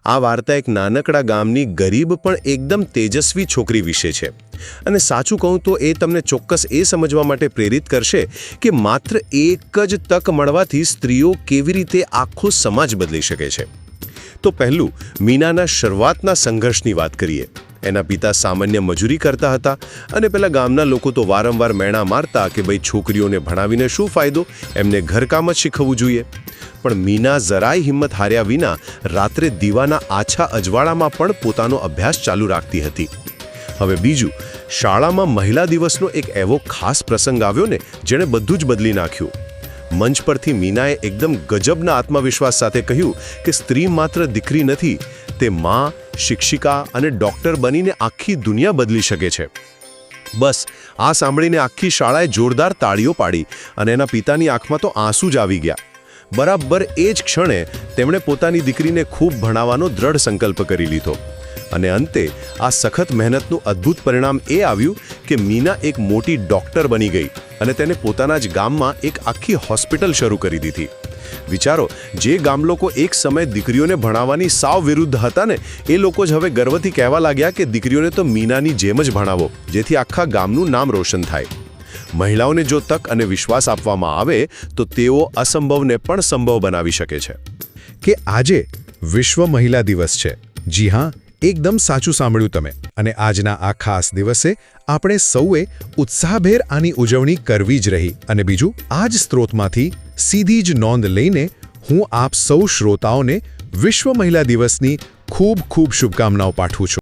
આ વાર્તા એક નાનકડા ગામની ગરીબ પણ એકદમ તેજસ્વી છોકરી વિશે છે અને સાચું કહું તો એ તમને ચોક્કસ એ સમજવા માટે પ્રેરિત કરશે કે માત્ર એક જ તક મળવાથી સ્ત્રીઓ કેવી રીતે આખો સમાજ બદલી શકે છે. તો પહેલું, મીનાના શરૂઆતના સંઘર્ષની વાત કરીએ. એના પિતા સામાન્ય મજૂરી કરતા હતા અને પેલા ગામના લોકો તો વારંવાર મેણા મારતા કે ભાઈ છોકરીઓને ભણાવીને શું ફાયદો, એમને ઘરકામ જ શીખવવું જોઈએ. પણ મીના જરાય હિંમત હાર્યા વિના રાત્રે દીવાના આછા અજવાળામાં પણ પોતાનો અભ્યાસ ચાલુ રાખતી હતી. હવે બીજું, શાળામાં મહિલા દિવસનો એક એવો ખાસ પ્રસંગ આવ્યો ને જેણે બધું જ બદલી નાખ્યું. મંચ પરથી મીનાએ એકદમ ગજબના આત્મવિશ્વાસ સાથે કહ્યું કે સ્ત્રી માત્ર દીકરી નથી, તે માં, શિક્ષિકા અને ડૉક્ટર બનીને આખી દુનિયા બદલી શકે છે. બસ આ સાંભળીને આખી શાળાએ જોરદાર તાળીઓ પાડી અને એના પિતાની આંખમાં તો આંસુ જ આવી ગયા. બરાબર એ જ ક્ષણે તેમણે પોતાની દીકરીને ખૂબ ભણાવવાનો દ્રઢ સંકલ્પ કરી લીધો. અને અંતે આ સખત મહેનતનું અદ્ભુત પરિણામ એ આવ્યું કે મીના એક મોટી ડૉક્ટર બની ગઈ અને તેને પોતાના જ ગામમાં એક આખી હોસ્પિટલ શરૂ કરી દીધી. વિચારો, જે ગામ લોકો એક સમયે દીકરીઓને ભણાવવાની સાવ વિરુદ્ધ હતા ને, એ લોકો જ હવે ગર્વથી કહેવા લાગ્યા કે દીકરીઓને તો મીનાની જેમ જ ભણાવો, જેથી આખા ગામનું નામ રોશન થાય. મહિલાઓને જો તક અને વિશ્વાસ આપવામાં આવે તો તેઓ અસંભવને પણ સંભવ બનાવી શકે છે. કે આજે વિશ્વ મહિલા દિવસ છે. જી હા, એકદમ સાચું સાંભળ્યું તમે. અને આજના આ ખાસ દિવસે આપણે સૌએ ઉત્સાહભેર આની ઉજવણી કરવી જ રહી. અને બીજું, આ જ સ્ત્રોતમાંથી સીધી જ નોંધ લઈને હું આપ સૌ શ્રોતાઓને વિશ્વ મહિલા દિવસની ખૂબ ખૂબ શુભકામનાઓ પાઠવું છું.